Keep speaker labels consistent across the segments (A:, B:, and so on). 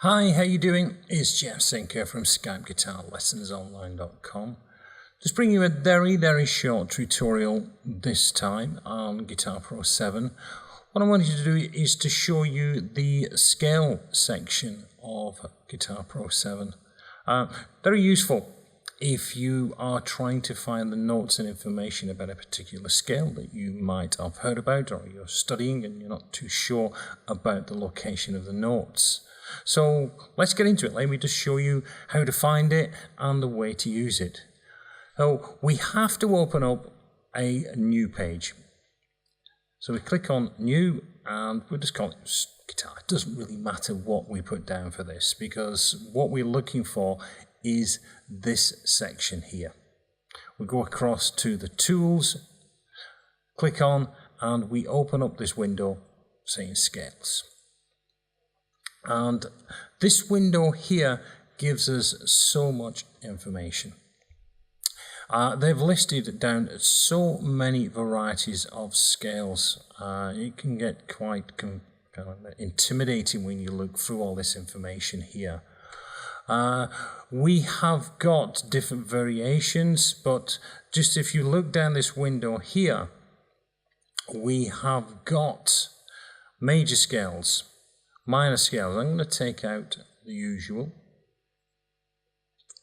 A: Hi, how you doing? It's Jeff Sinker from SkypeGuitarLessonsOnline.com. Just bringing you a very short tutorial this time on Guitar Pro 7. What I wanted to do is to show you the scale section of Guitar Pro 7. Very useful if you are trying to find the notes and information about a particular scale that you might have heard about, or you're studying and you're not too sure about the location of the notes. So let's get into it. Let me just show you how to find it and the way to use it. So we have to open up a new page. So we click on new and we'll just call it guitar. It doesn't really matter what we put down for this, because what we're looking for is this section here. We go across to the tools, click on, and we open up this window saying scales. And this window here gives us so much information. They've listed down so many varieties of scales. It can get quite intimidating when you look through all this information here. We have got different variations, but just if you look down this window here, we have got major scales, minor scales. I'm going to take out the usual,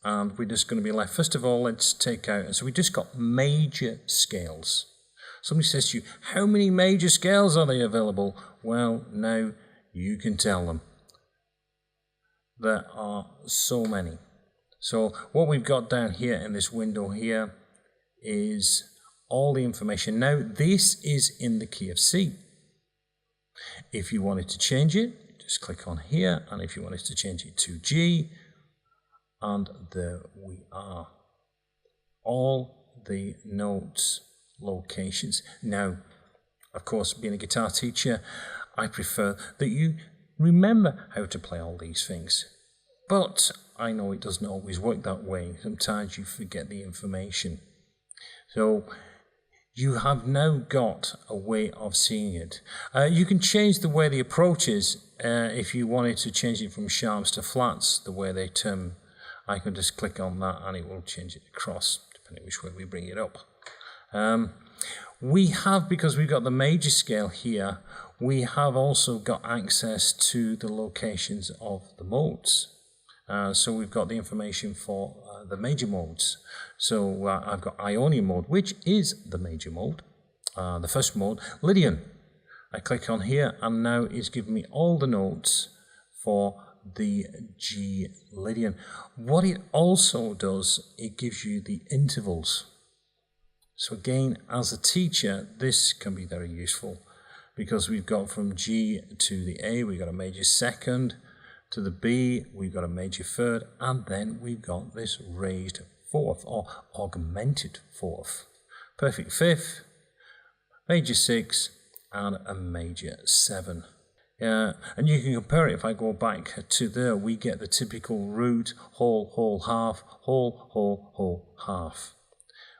A: and we're just going to be left. First of all, let's take out, so we just got major scales. Somebody says to you, how many major scales are they available? Well, now you can tell them. There are so many. So what we've got down here in this window here is all the information. Now this is in the key of C. If you wanted to change it, just click on here, and if you wanted to change it to G, and there we are. All the notes, locations. Now, of course, being a guitar teacher, I prefer that you remember how to play all these things. But I know it doesn't always work that way. Sometimes you forget the information. So you have now got a way of seeing it. You can change the way the approach is. If you wanted to change it from sharps to flats, the way they turn, I can just click on that and it will change it across, depending which way we bring it up. We have, because we've got the major scale here, we have also got access to the locations of the modes. So we've got the information for the major modes. So I've got Ionian mode, which is the major mode. The first mode, Lydian. I click on here and now it's giving me all the notes for the G Lydian. What it also does, it gives you the intervals. So again, as a teacher, this can be very useful, because we've got from G to the A, we've got a major second, to the B, we've got a major third, and then we've got this raised fourth, or augmented fourth. Perfect fifth, major sixth, and a major seven. And you can compare it. If I go back to there, we get the typical root, whole, whole, half, whole, whole, whole, half.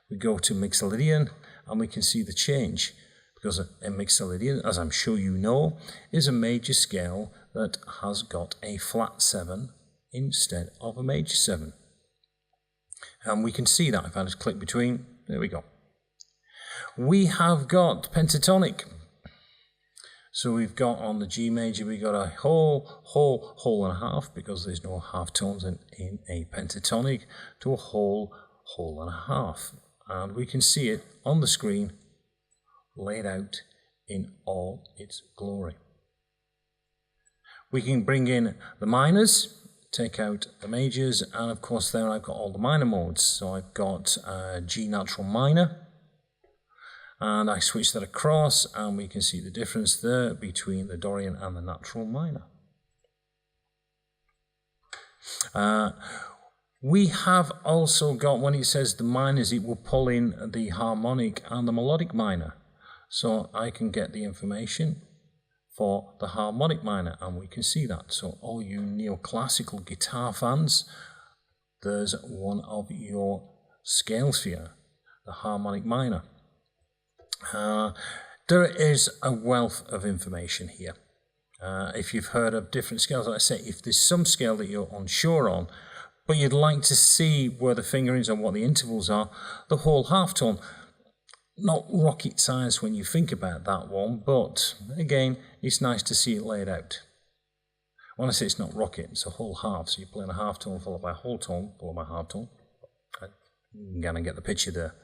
A: We go to Mixolydian and we can see the change, because a Mixolydian, as I'm sure you know, is a major scale that has got a flat 7 instead of a major 7. And we can see that if I just click between, there we go. We have got pentatonic. So we've got on the G major, we've got a whole, whole, whole and a half, because there's no half tones in a pentatonic, to a whole, whole and a half. And we can see it on the screen laid out in all its glory. We can bring in the minors, take out the majors, and of course there I've got all the minor modes. So I've got G natural minor, and I switch that across and we can see the difference there between the Dorian and the natural minor. We have also got, when it says the minors, it will pull in the harmonic and the melodic minor. So I can get the information for the harmonic minor, and we can see that. So all you neoclassical guitar fans, there's one of your scales here, the harmonic minor. There is a wealth of information here. If you've heard of different scales, like I say, if there's some scale that you're unsure on, but you'd like to see where the finger is and what the intervals are, the whole half tone, not rocket science when you think about that one, but again, it's nice to see it laid out. When I say it's not rocket, it's a whole half, so you're playing a half tone followed by a whole tone followed by a half tone. I'm going to get the picture there.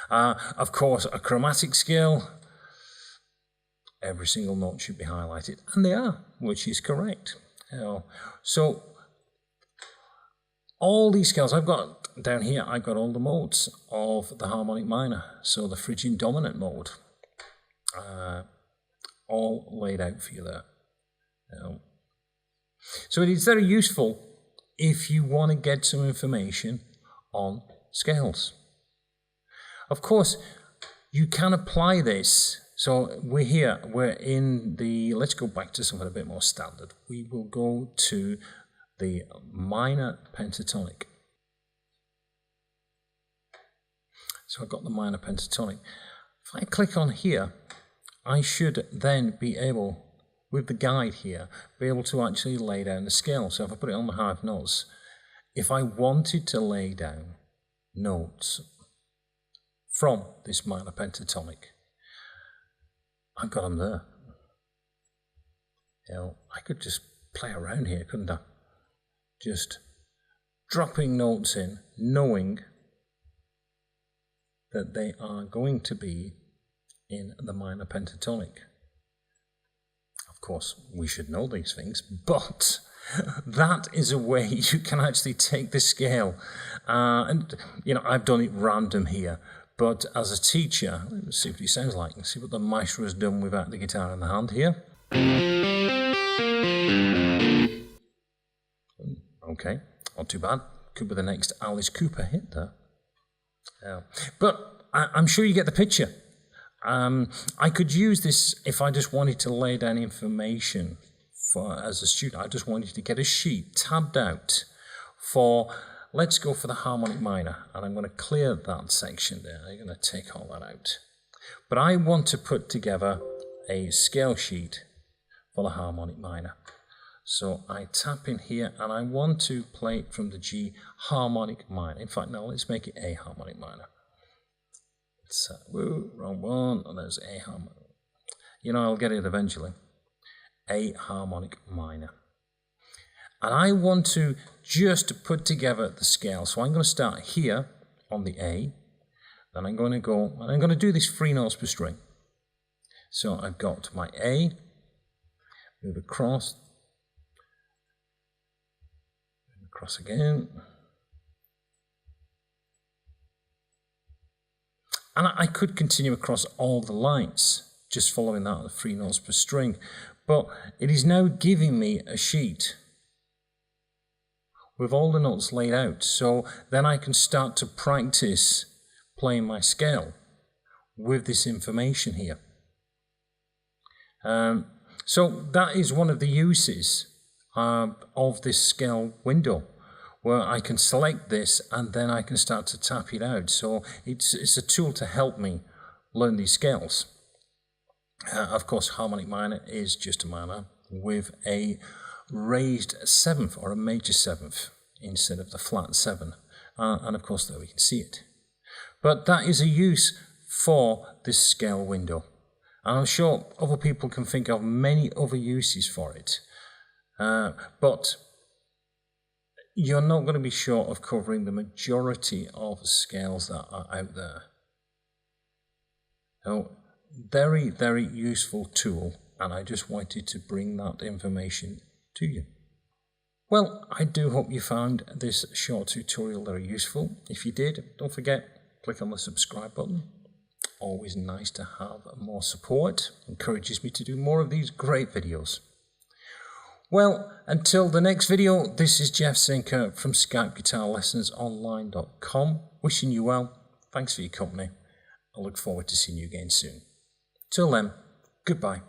A: Of course, a chromatic scale, every single note should be highlighted, and they are, which is correct. So all these scales I've got down here, I've got all the modes of the harmonic minor, so the Phrygian dominant mode, all laid out for you there. So it is very useful if you want to get some information on scales. Of course, you can apply this. So we're in the, let's go back to something a bit more standard. We will go to the minor pentatonic. So I've got the minor pentatonic. If I click on here, I should then be able, with the guide here, be able to actually lay down the scale. So if I put it on the half notes, if I wanted to lay down notes from this minor pentatonic, I've got them there. I could just play around here, couldn't I? Just dropping notes in, knowing that they are going to be in the minor pentatonic. Of course, we should know these things, but that is a way you can actually take the scale. And, I've done it random here, but as a teacher, let's see what it sounds like. Let's see what the maestro has done without the guitar in the hand here. Okay, not too bad. Could be the next Alice Cooper hit there. But I'm sure you get the picture. I could use this if I just wanted to lay down information as a student. I just wanted to get a sheet tabbed out for, let's go for the harmonic minor. And I'm going to clear that section there. I'm going to take all that out. But I want to put together a scale sheet for the harmonic minor. So I tap in here and I want to play it from the G harmonic minor. In fact, now let's make it A harmonic minor. Wrong one, and there's A harmonic. I'll get it eventually. A harmonic minor. And I want to just put together the scale. So I'm going to start here on the A. Then I'm going to go, and I'm going to do this 3 notes per string. So I've got my A, move across again. And I could continue across all the lines, just following that 3 notes per string. But it is now giving me a sheet with all the notes laid out. So then I can start to practice playing my scale with this information here. So that is one of the uses of this scale window, where I can select this and then I can start to tap it out. So it's a tool to help me learn these scales. Of course, harmonic minor is just a minor with a raised 7th or a major 7th instead of the flat 7. And of course, there we can see it. But that is a use for this scale window. And I'm sure other people can think of many other uses for it. But you're not going to be short of covering the majority of scales that are out there. So, very, very useful tool, and I just wanted to bring that information to you. Well, I do hope you found this short tutorial very useful. If you did, don't forget, click on the subscribe button. Always nice to have more support. Encourages me to do more of these great videos. Well, until the next video, this is Jeff Sinker from SkypeGuitarLessonsOnline.com. Wishing you well. Thanks for your company. I look forward to seeing you again soon. Till then, goodbye.